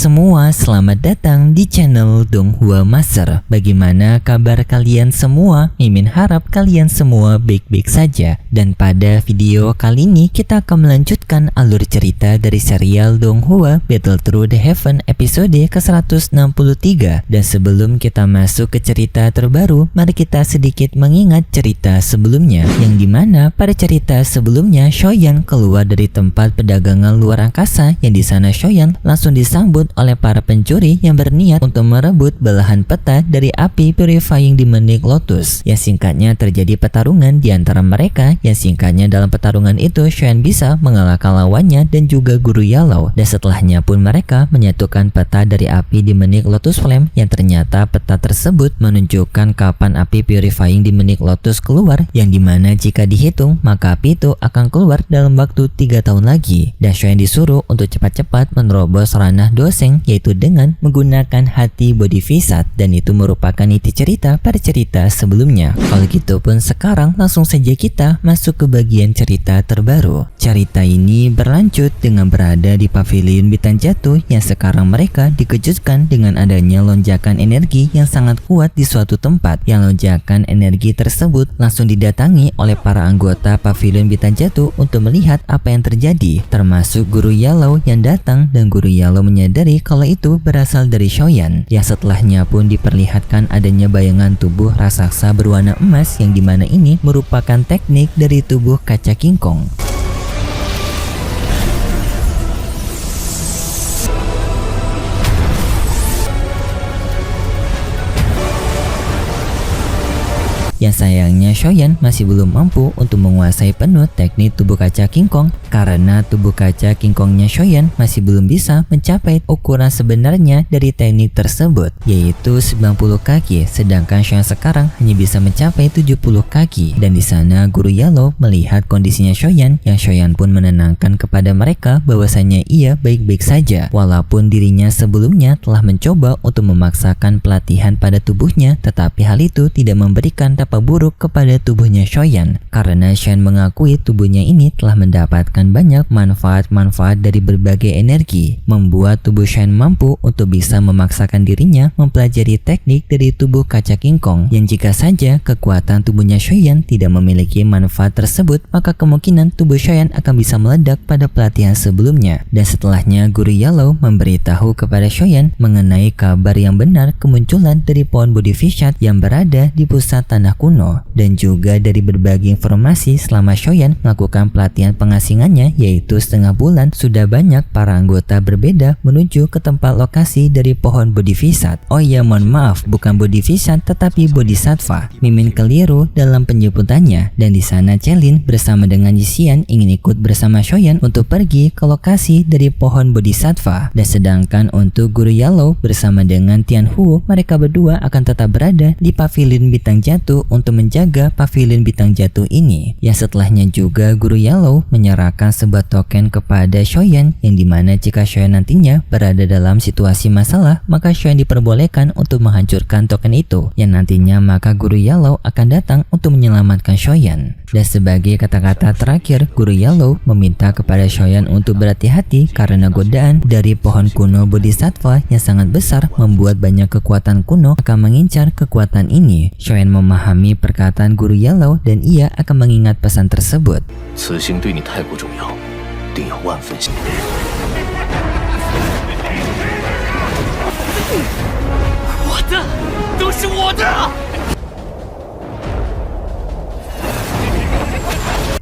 semua, selamat datang di channel Donghua Master. Bagaimana kabar kalian semua? Mimin harap kalian semua baik-baik saja. Dan pada video kali ini kita akan melanjutkan alur cerita dari serial Donghua Battle Through the Heaven episode ke-163. Dan sebelum kita masuk ke cerita terbaru, mari kita sedikit mengingat cerita sebelumnya, yang dimana pada cerita sebelumnya Shoyan keluar dari tempat perdagangan luar angkasa, yang di sana Shoyan langsung disambut oleh para pencuri yang berniat untuk merebut belahan peta dari api purifying Demonic Lotus. Yang singkatnya terjadi pertarungan di antara mereka, yang singkatnya dalam pertarungan itu Shoyan bisa mengalahkan lawannya dan juga Guru Yellow, dan setelahnya pun mereka menyatukan peta dari api Demonic Lotus Flame, yang ternyata peta tersebut menunjukkan kapan api purifying Demonic Lotus keluar, yang dimana jika dihitung maka api itu akan keluar dalam waktu 3 tahun lagi. Dan Shoyan disuruh untuk cepat-cepat menerobos ranah Doseng, yaitu dengan menggunakan hati body visat, dan itu merupakan inti cerita pada cerita sebelumnya. Kalau gitu pun sekarang langsung saja kita masuk ke bagian cerita terbaru. Cerita ini berlanjut dengan berada di pavilion bintang jatuh, yang sekarang mereka dikejutkan dengan adanya lonjakan energi yang sangat kuat di suatu tempat. Yang lonjakan energi tersebut langsung didatangi oleh para anggota pavilion bintang jatuh untuk melihat apa yang terjadi, termasuk Guru Yellow yang datang, dan Guru Yellow menyadari kalau itu berasal dari Shoyan. Yang setelahnya pun diperlihatkan adanya bayangan tubuh raksasa berwarna emas, yang dimana ini merupakan teknik dari tubuh kaca King Kong. Yang sayangnya Shoyan masih belum mampu untuk menguasai penuh teknik tubuh kaca King Kong, karena tubuh kaca King Kongnya Shoyan masih belum bisa mencapai ukuran sebenarnya dari teknik tersebut, yaitu 90 kaki, sedangkan Shoyan sekarang hanya bisa mencapai 70 kaki. Dan di sana Guru Yellow melihat kondisinya Shoyan, yang Shoyan pun menenangkan kepada mereka bahwasanya ia baik-baik saja, walaupun dirinya sebelumnya telah mencoba untuk memaksakan pelatihan pada tubuhnya, tetapi hal itu tidak memberikan dampak buruk kepada tubuhnya Shoyan, karena Shoyan mengakui tubuhnya ini telah mendapatkan banyak manfaat-manfaat dari berbagai energi, membuat tubuh Shoyan mampu untuk bisa memaksakan dirinya mempelajari teknik dari tubuh kaca King Kong, yang jika saja kekuatan tubuhnya Shoyan tidak memiliki manfaat tersebut, maka kemungkinan tubuh Shoyan akan bisa meledak pada pelatihan sebelumnya. Dan setelahnya Guru Yellow memberitahu kepada Shoyan mengenai kabar yang benar kemunculan dari pohon body visat yang berada di pusat tanah kuno, dan juga dari berbagai informasi selama Shoyan melakukan pelatihan pengasingannya, yaitu setengah bulan, sudah banyak para anggota berbeda menuju ke tempat lokasi dari pohon body visat. Oh ya, mohon maaf, bukan body visat tetapi bodhisattva. Mimin keliru dalam penyebutannya. Dan di sana Celin bersama dengan Yisian ingin ikut bersama Shoyan untuk pergi ke lokasi dari pohon bodhisattva, dan sedangkan untuk Guru Yellow bersama dengan Tianhu, mereka berdua akan tetap berada di pavilion bintang jatuh untuk menjaga pavilion bintang jatuh ini. Yang setelahnya juga Guru Yellow menyerahkan sebuah token kepada Shoyan, yang dimana jika Shoyan nantinya berada dalam situasi masalah, maka Shoyan diperbolehkan untuk menghancurkan token itu, yang nantinya maka Guru Yellow akan datang untuk menyelamatkan Shoyan. Dan sebagai kata-kata terakhir, Guru Yellow meminta kepada Shoyan untuk berhati-hati karena godaan dari pohon kuno bodhisattva yang sangat besar membuat banyak kekuatan kuno akan mengincar kekuatan ini. Shoyan memahami perkataan Guru Yellow dan ia akan mengingat pesan tersebut.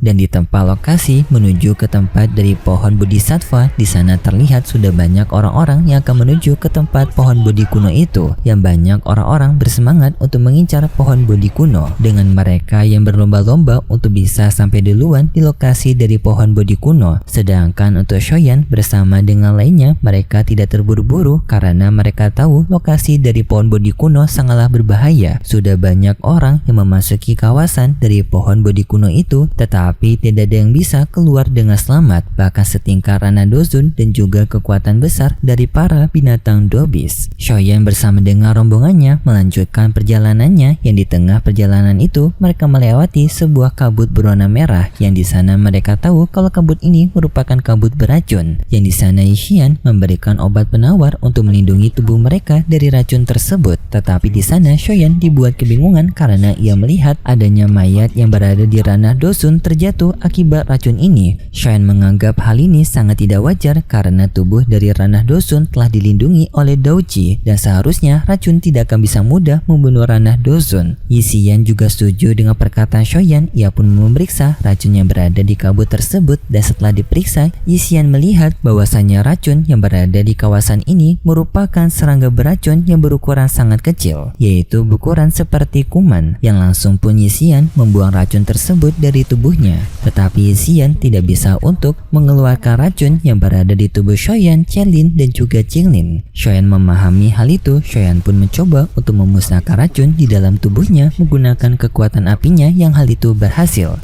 Dan di tempat lokasi menuju ke tempat dari pohon bodhisattva, di sana terlihat sudah banyak orang-orang yang akan menuju ke tempat pohon bodhi kuno itu, yang banyak orang-orang bersemangat untuk mengincar pohon bodhi kuno, dengan mereka yang berlomba-lomba untuk bisa sampai duluan di lokasi dari pohon bodhi kuno. Sedangkan untuk Shoyan bersama dengan lainnya, mereka tidak terburu-buru karena mereka tahu lokasi dari pohon bodhi kuno sangatlah berbahaya. Sudah banyak orang yang memasuki kawasan dari pohon bodhi kuno itu, tetapi tetapi tidak ada yang bisa keluar dengan selamat, bahkan setingkat Ranah Dozun dan juga kekuatan besar dari para binatang Dobis. Shoyan bersama dengan rombongannya melanjutkan perjalanannya, yang di tengah perjalanan itu mereka melewati sebuah kabut berwarna merah, yang di sana mereka tahu kalau kabut ini merupakan kabut beracun, yang di sana Yixian memberikan obat penawar untuk melindungi tubuh mereka dari racun tersebut. Tetapi di sana Shoyan dibuat kebingungan karena ia melihat adanya mayat yang berada di Ranah Dozun terjatuh akibat racun ini. Shoyan menganggap hal ini sangat tidak wajar karena tubuh dari Ranah Dozun telah dilindungi oleh Daoji dan seharusnya racun tidak akan bisa mudah membunuh Ranah Dozun. Yixian juga setuju dengan perkataan Shoyan. Ia pun memeriksa racun yang berada di kabut tersebut dan setelah diperiksa, Yixian melihat bahwasanya racun yang berada di kawasan ini merupakan serangga beracun yang berukuran sangat kecil, yaitu berukuran seperti kuman, yang langsung pun Yixian membuang racun tersebut dari tubuhnya. Tetapi Yixian tidak bisa untuk mengeluarkan racun yang berada di tubuh Shoyan, Chen-Lin dan juga Jing-Lin. Shoyan memahami hal itu. Shoyan pun mencoba untuk memusnahkan racun di dalam tubuhnya menggunakan kekuatan apinya, yang hal itu berhasil.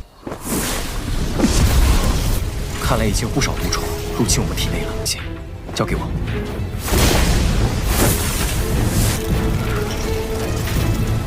看来已经有不少毒虫入侵我们体内了，行，交给我。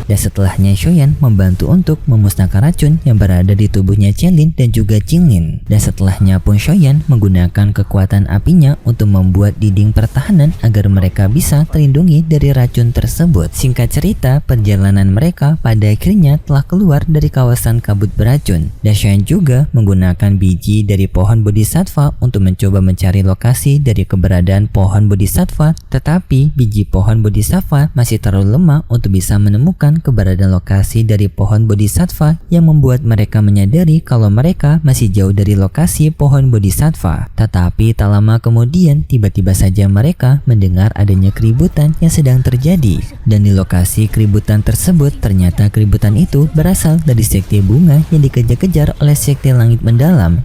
Dan setelahnya Shoyan membantu untuk memusnahkan racun yang berada di tubuhnya Chen-Lin dan juga Jing-Lin. Dan setelahnya pun Shoyan menggunakan kekuatan apinya untuk membuat dinding pertahanan agar mereka bisa terlindungi dari racun tersebut. Singkat cerita, perjalanan mereka pada akhirnya telah keluar dari kawasan kabut beracun. Dan Shoyan juga menggunakan biji dari pohon Bodhisattva untuk mencoba mencari lokasi dari keberadaan pohon Bodhisattva, tetapi biji pohon Bodhisattva masih terlalu lemah untuk bisa menemukan keberadaan lokasi dari pohon Bodhisattva, yang membuat mereka menyadari kalau mereka masih jauh dari lokasi pohon Bodhisattva. Tetapi tak lama kemudian tiba-tiba saja mereka mendengar adanya keributan yang sedang terjadi, dan di lokasi keributan tersebut ternyata keributan itu berasal dari sekte bunga yang dikejar-kejar oleh sekte langit mendalam.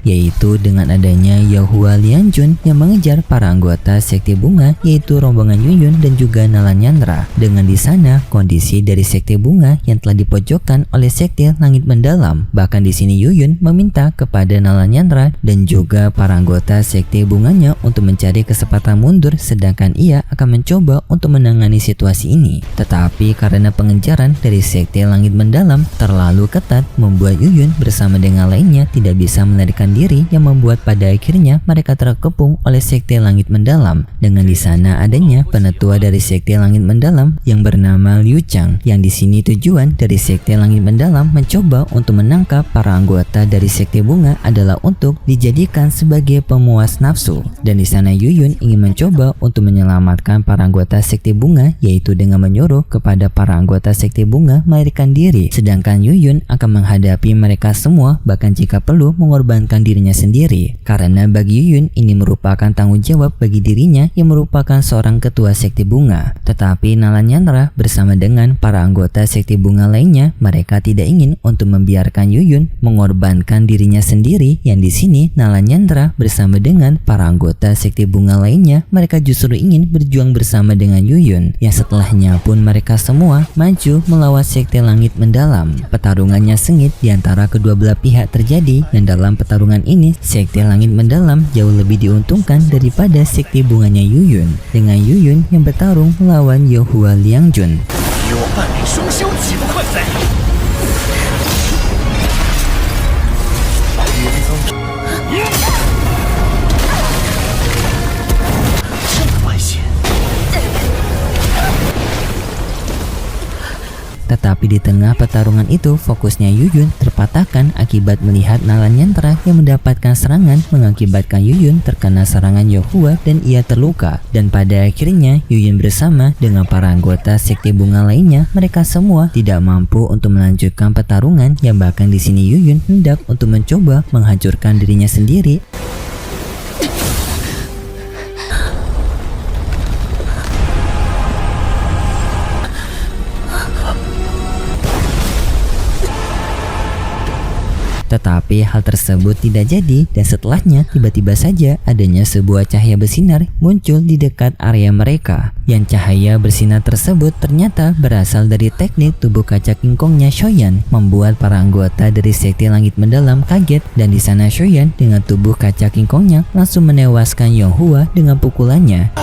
Yaitu dengan adanya Yahua Lianjun yang mengejar para anggota sekte bunga, yaitu rombongan Yuyun dan juga Nalanyandra. Dengan di sana kondisi dari sekte bunga yang telah dipojokkan oleh sekte langit mendalam. Bahkan di sini Yuyun meminta kepada Nalanyandra dan juga para anggota sekte bunganya untuk mencari kesempatan mundur, sedangkan ia akan mencoba untuk menangani situasi ini. Tetapi karena pengejaran dari sekte langit mendalam terlalu ketat, membuat Yuyun bersama dengan lainnya tidak bisa melarikan diri, yang membuat pada akhirnya mereka terkepung oleh sekte langit mendalam. Dengan di sana adanya penetua dari sekte langit mendalam yang bernama Liu Chang, yang di sini tujuan dari sekte langit mendalam mencoba untuk menangkap para anggota dari sekte bunga adalah untuk dijadikan sebagai pemuas nafsu. Dan di sana Yuyun ingin mencoba untuk menyelamatkan para anggota sekte bunga, yaitu dengan menyuruh kepada para anggota sekte bunga melarikan diri, sedangkan Yuyun akan menghadapi mereka semua, bahkan jika perlu mengorbankan dirinya sendiri, karena bagi Yuyun ini merupakan tanggung jawab bagi dirinya yang merupakan seorang ketua sekte bunga. Tetapi Nalanyandra bersama dengan para anggota sekte bunga lainnya, mereka tidak ingin untuk membiarkan Yuyun mengorbankan dirinya sendiri, yang di sini Nalanyandra bersama dengan para anggota sekte bunga lainnya, mereka justru ingin berjuang bersama dengan Yuyun, yang setelahnya pun mereka semua maju melawan sekte langit mendalam. Pertarungannya sengit di antara kedua belah pihak terjadi, dan dalam pertarungan ini sekte langit mendalam jauh lebih diuntungkan daripada sekte bunganya Yuyun, dengan Yuyun yang bertarung melawan Yahua Liangjun. Tetapi di tengah pertarungan itu, fokusnya Yuyun terpatahkan akibat melihat Nalanyandra yang mendapatkan serangan, mengakibatkan Yuyun terkena serangan Yahua dan ia terluka. Dan pada akhirnya Yuyun bersama dengan para anggota sekte bunga lainnya, mereka semua tidak mampu untuk melanjutkan pertarungan, yang bahkan di sini Yuyun hendak untuk mencoba menghancurkan dirinya sendiri. Tetapi hal tersebut tidak jadi dan setelahnya tiba-tiba saja adanya sebuah cahaya bersinar muncul di dekat area mereka. Yang cahaya bersinar tersebut ternyata berasal dari teknik tubuh kaca King Kongnya Shoyan, membuat para anggota dari sekte langit mendalam kaget, dan di sana Shoyan dengan tubuh kaca King Kongnya langsung menewaskan Yonghua dengan pukulannya.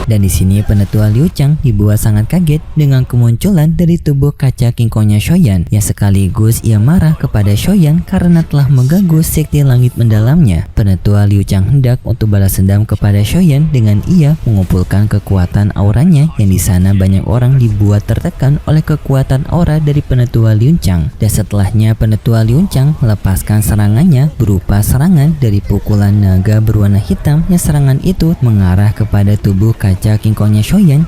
Dan di sini penetua Liu Chang dibuat sangat kaget dengan kemunculan dari tubuh kaca King Kongnya Shoyan, yang sekaligus ia marah kepada Shoyan karena telah mengganggu sekte langit mendalamnya. Penetua Liu Chang hendak untuk balas dendam kepada Shoyan dengan ia mengumpulkan kekuatan auranya, yang di sana banyak orang dibuat tertekan oleh kekuatan aura dari penetua Liu Chang. Dan setelahnya penetua Liu Chang melepaskan serangannya berupa serangan dari pukulan naga berwarna hitam, yang serangan itu mengarah kepada tubuh kaca King Kongnya Shoyan.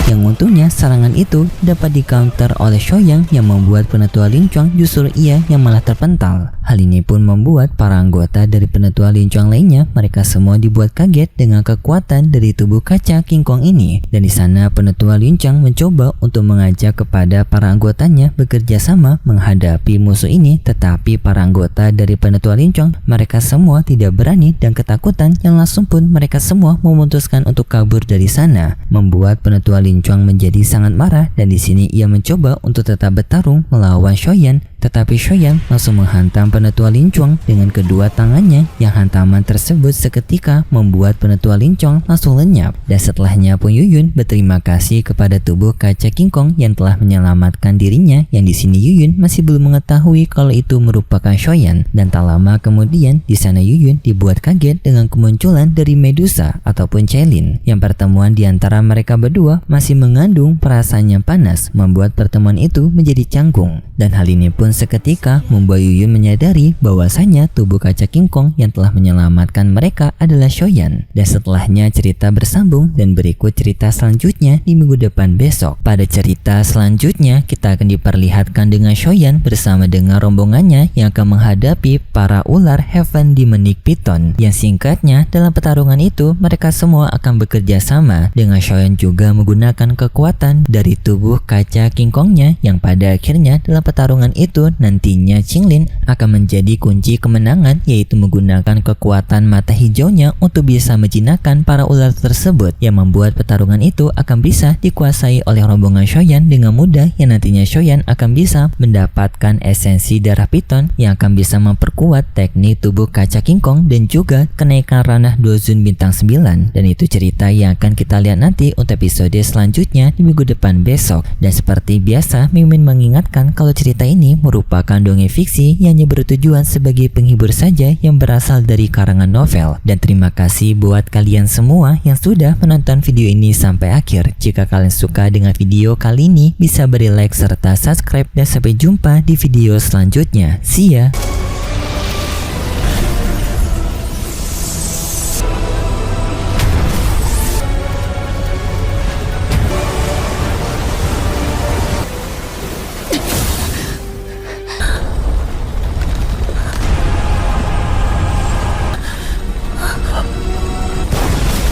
Yang untungnya serangan itu dapat di-counter oleh Shoyan, yang membuat penetua Lin Chuang justru ia yang malah terpental. Hal ini pun membuat para anggota dari penetua Lin Chuang lainnya, mereka semua dibuat kaget dengan kekuatan dari tubuh kaca King Kong ini. Dan di sana penetua Lin Chuang mencoba untuk mengajak kepada para anggotanya bekerja sama menghadapi musuh ini, tetapi para anggota dari penetua Lin Chuang mereka semua tidak berani dan ketakutan, yang langsung pun mereka semua memutuskan untuk kabur dari sana, membuat penetua Lin Chuang menjadi sangat marah, dan di sini ia mencoba untuk tetap bertarung melawan Shoyan. Tetapi Shoyan langsung menghantam penetua Lin Chuang dengan kedua tangannya, yang hantaman tersebut seketika membuat penetua Lin Chuang langsung lenyap. Dan setelahnya pun Yuyun berterima kasih kepada tubuh kaca King Kong yang telah menyelamatkan dirinya, yang di sini Yuyun masih belum mengetahui kalau itu merupakan Shoyan. Dan tak lama kemudian di sana Yuyun dibuat kaget dengan kemunculan dari Medusa ataupun Cailin, yang pertemuan di antara mereka berdua masih mengandung perasaan yang panas, membuat pertemuan itu menjadi canggung. Dan hal ini pun seketika membuat Yuyun menyadari bahwasanya tubuh kaca King Kong yang telah menyelamatkan mereka adalah Shoyan. Dan setelahnya cerita bersambung dan berikut cerita selanjutnya di minggu depan besok. Pada cerita selanjutnya kita akan diperlihatkan dengan Shoyan bersama dengan rombongannya yang akan menghadapi para ular Heaven Demonic Python, yang singkatnya dalam pertarungan itu mereka semua akan bekerja sama, dengan Shoyan juga menggunakan kekuatan dari tubuh kaca King Kongnya, yang pada akhirnya dalam pertarungan itu nantinya Qinglin akan menjadi kunci kemenangan, yaitu menggunakan kekuatan mata hijaunya untuk bisa menjinakkan para ular tersebut, yang membuat pertarungan itu akan bisa dikuasai oleh rombongan Shoyan dengan mudah, yang nantinya Shoyan akan bisa mendapatkan esensi darah Python yang akan bisa memperkuat teknik tubuh kaca King Kong dan juga kenaikan ranah Dozun bintang 9. Dan itu cerita yang akan kita lihat nanti untuk episode selanjutnya di minggu depan besok. Dan seperti biasa Mimin mengingatkan kalau cerita ini merupakan dongeng fiksi yang hanya bertujuan sebagai penghibur saja yang berasal dari karangan novel. Dan terima kasih buat kalian semua yang sudah menonton video ini sampai akhir. Jika kalian suka dengan video kali ini, bisa beri like serta subscribe, dan sampai jumpa di video selanjutnya. See ya!